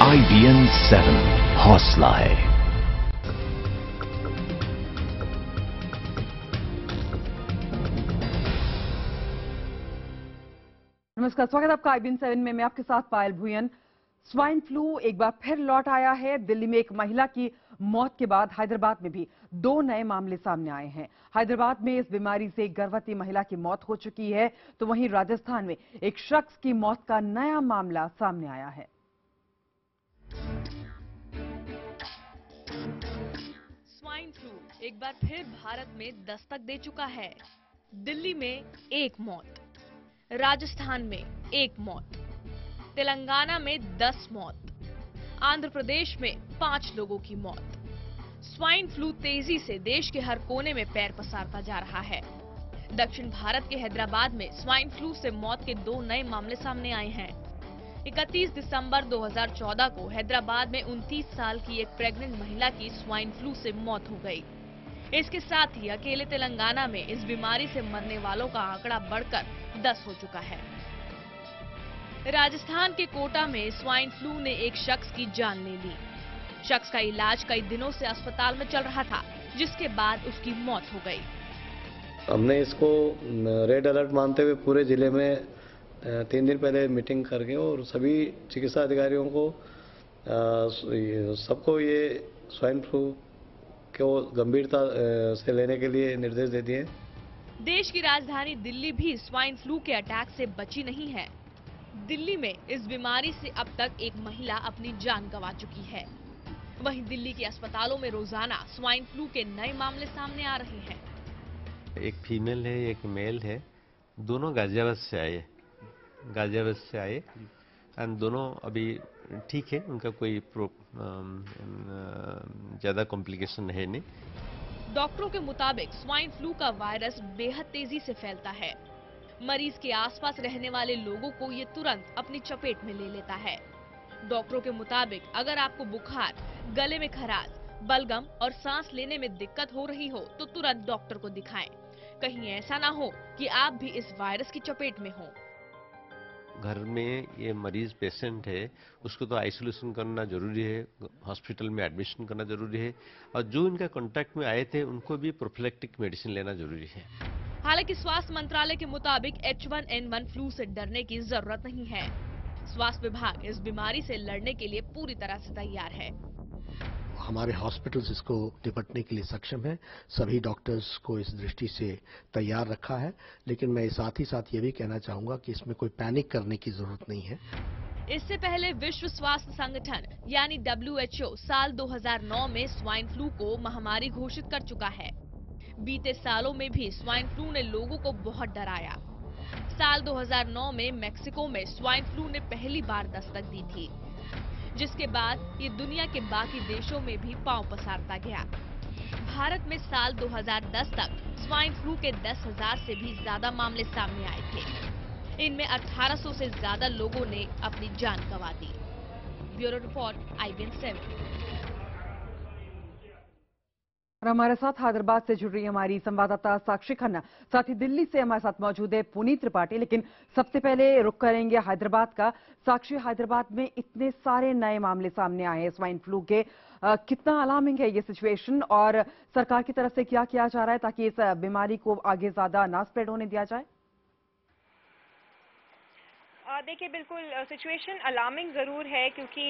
IBN 7 हौसला है। नमस्कार, स्वागत है आपका IBN 7 में। मैं आपके साथ पायल भुयन। स्वाइन फ्लू एक बार फिर लौट आया है। दिल्ली में एक महिला की मौत के बाद हैदराबाद में भी 2 नए मामले सामने आए हैं। हैदराबाद में इस बीमारी से एक गर्भवती महिला की मौत हो चुकी है, तो वहीं राजस्थान में एक शख्स की मौत का नया मामला सामने आया है। स्वाइन फ्लू एक बार फिर भारत में दस्तक दे चुका है। दिल्ली में 1 मौत, राजस्थान में 1 मौत, तेलंगाना में 10 मौत, आंध्र प्रदेश में 5 लोगों की मौत। स्वाइन फ्लू तेजी से देश के हर कोने में पैर पसारता जा रहा है। दक्षिण भारत के हैदराबाद में स्वाइन फ्लू से मौत के 2 नए मामले सामने आए हैं। 31 दिसंबर 2014 को हैदराबाद में 29 साल की एक प्रेग्नेंट महिला की स्वाइन फ्लू से मौत हो गई। इसके साथ ही अकेले तेलंगाना में इस बीमारी से मरने वालों का आंकड़ा बढ़कर 10 हो चुका है। राजस्थान के कोटा में स्वाइन फ्लू ने एक शख्स की जान ले ली। शख्स का इलाज कई दिनों से अस्पताल में चल रहा था, जिसके बाद उसकी मौत हो गई। हमने इसको रेड अलर्ट मानते हुए पूरे जिले में 3 दिन पहले मीटिंग करके और सभी चिकित्सा अधिकारियों को सबको ये स्वाइन फ्लू को गंभीरता से लेने के लिए निर्देश दे दिए। देश की राजधानी दिल्ली भी स्वाइन फ्लू के अटैक से बची नहीं है। दिल्ली में इस बीमारी से अब तक एक महिला अपनी जान गंवा चुकी है। वहीं दिल्ली के अस्पतालों में रोजाना स्वाइन फ्लू के नए मामले सामने आ रहे हैं। एक फीमेल है, एक मेल है, दोनों गाजियाबाद से आए एंड दोनों अभी ठीक है, उनका कोई ज्यादा कॉम्प्लिकेशन है नहीं। डॉक्टरों के मुताबिक स्वाइन फ्लू का वायरस बेहद तेजी से फैलता है। मरीज के आसपास रहने वाले लोगों को ये तुरंत अपनी चपेट में ले लेता है। डॉक्टरों के मुताबिक अगर आपको बुखार, गले में खराश, बलगम और सांस लेने में दिक्कत हो रही हो तो तुरंत डॉक्टर को दिखाएं। कहीं ऐसा ना हो कि आप भी इस वायरस की चपेट में हो। घर में ये मरीज पेशेंट है, उसको तो आइसोलेशन करना जरूरी है, हॉस्पिटल में एडमिशन करना जरूरी है, और जो इनका कांटेक्ट में आए थे उनको भी प्रोफिलैक्टिक मेडिसिन लेना जरूरी है। हालांकि स्वास्थ्य मंत्रालय के मुताबिक H1N1 फ्लू से डरने की जरूरत नहीं है। स्वास्थ्य विभाग इस बीमारी से लड़ने के लिए पूरी तरह से तैयार है। हमारे हॉस्पिटल्स इसको निपटने के लिए सक्षम है। सभी डॉक्टर्स को इस दृष्टि से तैयार रखा है, लेकिन मैं साथ ही साथ ये भी कहना चाहूंगा कि इसमें कोई पैनिक करने की जरूरत नहीं है। इससे पहले विश्व स्वास्थ्य संगठन यानी WHO साल 2009 में स्वाइन फ्लू को महामारी घोषित कर चुका है। बीते सालों में भी स्वाइन फ्लू ने लोगों को बहुत डराया। साल 2009 में मेक्सिको में स्वाइन फ्लू ने पहली बार दस्तक दी थी, जिसके बाद ये दुनिया के बाकी देशों में भी पांव पसारता गया। भारत में साल 2010 तक स्वाइन फ्लू के 10,000 से भी ज्यादा मामले सामने आए थे। इनमें 1800 से ज्यादा लोगों ने अपनी जान गंवा दी। Bureau report, IBN 7। और हमारे साथ हैदराबाद से जुड़ रही हमारी संवाददाता साक्षी खन्ना, साथ ही दिल्ली से हमारे साथ मौजूद है पुनीत त्रिपाठी। लेकिन सबसे पहले रुख करेंगे हैदराबाद का। साक्षी, हैदराबाद में इतने सारे नए मामले सामने आए हैं स्वाइन फ्लू के, कितना अलार्मिंग है ये सिचुएशन, और सरकार की तरफ से क्या किया जा रहा है ताकि इस बीमारी को आगे ज्यादा ना स्प्रेड होने दिया जाए? देखिए, बिल्कुल सिचुएशन अलार्मिंग ज़रूर है, क्योंकि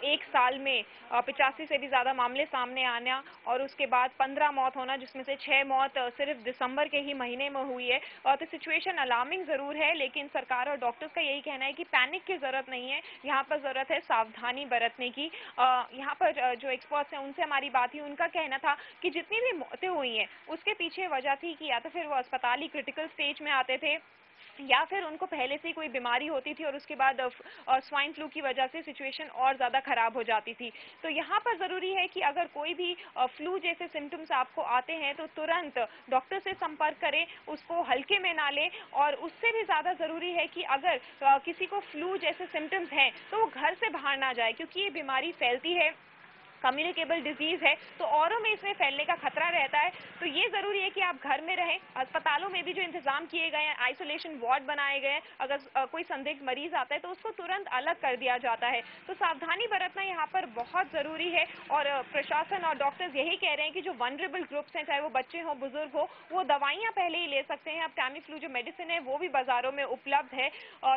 एक साल में 85 से भी ज़्यादा मामले सामने आना और उसके बाद 15 मौत होना, जिसमें से 6 मौत सिर्फ दिसंबर के ही महीने में हुई है। तो सिचुएशन अलार्मिंग ज़रूर है, लेकिन सरकार और डॉक्टर्स का यही कहना है कि पैनिक की ज़रूरत नहीं है। यहाँ पर ज़रूरत है सावधानी बरतने की। यहाँ पर जो एक्सपर्ट्स हैं उनसे हमारी बात हुई, उनका कहना था कि जितनी भी मौतें हुई हैं उसके पीछे वजह थी कि या तो फिर वो अस्पताली क्रिटिकल स्टेज में आते थे, या फिर उनको पहले से कोई बीमारी होती थी और उसके बाद स्वाइन फ्लू की वजह से सिचुएशन और ज़्यादा ख़राब हो जाती थी। तो यहाँ पर ज़रूरी है कि अगर कोई भी फ्लू जैसे सिम्टम्स आपको आते हैं तो तुरंत डॉक्टर से संपर्क करें, उसको हल्के में ना लें। और उससे भी ज़्यादा ज़रूरी है कि अगर किसी को फ्लू जैसे सिम्टम्स हैं तो वो घर से बाहर ना जाए, क्योंकि ये बीमारी फैलती है कम्युनिकेबल डिजीज है, तो औरों में इसमें फैलने का खतरा रहता है। तो ये जरूरी है कि आप घर में रहें। अस्पतालों में भी जो इंतजाम किए गए हैं, आइसोलेशन वार्ड बनाए गए हैं, अगर कोई संदिग्ध मरीज आता है तो उसको तुरंत अलग कर दिया जाता है। तो सावधानी बरतना यहाँ पर बहुत जरूरी है और प्रशासन और डॉक्टर्स यही कह रहे हैं कि जो वनरेबल ग्रुप्स हैं, चाहे वो बच्चे हो बुजुर्ग हो, वो दवाइयां पहले ही ले सकते हैं। अब टैमीफ्लू जो मेडिसिन है वो भी बाजारों में उपलब्ध है।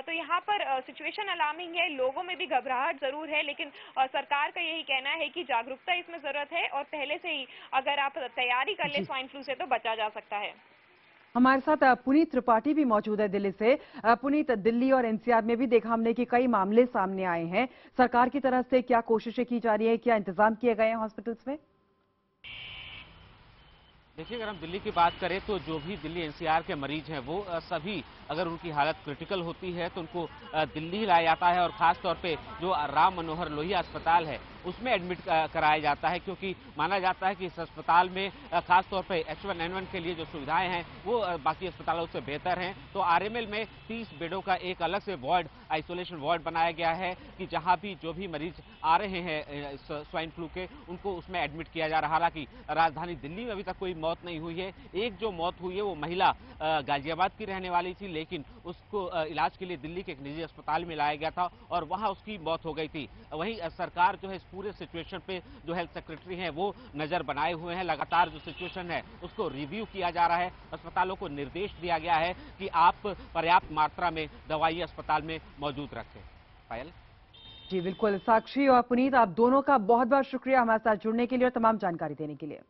तो यहाँ पर सिचुएशन अलार्मिंग है, लोगों में भी घबराहट जरूर है, लेकिन सरकार का यही कहना है कि जागरूकता इसमें जरूरत है और पहले से ही अगर आप तैयारी कर ले स्वाइन फ्लू से तो बचा जा सकता है। हमारे साथ पुनीत त्रिपाठी भी मौजूद है दिल्ली से। पुनीत, दिल्ली और एनसीआर में भी देखा हमने कि कई मामले सामने आए हैं। सरकार की तरफ से क्या कोशिशें की जा रही है, क्या इंतजाम किए गए हैं हॉस्पिटल्स में? देखिए, अगर हम दिल्ली की बात करें तो जो भी दिल्ली एनसीआर के मरीज हैं वो सभी अगर उनकी हालत क्रिटिकल होती है तो उनको दिल्ली लाया जाता है और खास तौर पे जो राम मनोहर लोहिया अस्पताल है उसमें एडमिट कराया जाता है, क्योंकि माना जाता है कि इस अस्पताल में खास तौर पे H1N1 के लिए जो सुविधाएं हैं वो बाकी अस्पतालों से बेहतर हैं। तो आरएमएल में 30 बेडों का एक अलग से वार्ड, आइसोलेशन वार्ड बनाया गया है कि जहां भी जो भी मरीज आ रहे हैं स्वाइन फ्लू के, उनको उसमें एडमिट किया जा रहा है। हालांकि राजधानी दिल्ली में अभी तक कोई मौत नहीं हुई है। एक जो मौत हुई है वो महिला गाजियाबाद की रहने वाली थी, लेकिन उसको इलाज के लिए दिल्ली के एक निजी अस्पताल में लाया गया था और वहां उसकी मौत हो गई थी। वहीं सरकार जो है इस पूरे सिचुएशन पे जो हेल्थ सेक्रेटरी हैं वो नजर बनाए हुए हैं। लगातार जो सिचुएशन है उसको रिव्यू किया जा रहा है। अस्पतालों को निर्देश दिया गया है कि आप पर्याप्त मात्रा में दवाई अस्पताल में मौजूद रखें। पायल जी बिल्कुल, साक्षी और पुनीत, आप दोनों का बहुत बहुत शुक्रिया हमारे साथ जुड़ने के लिए और तमाम जानकारी देने के लिए।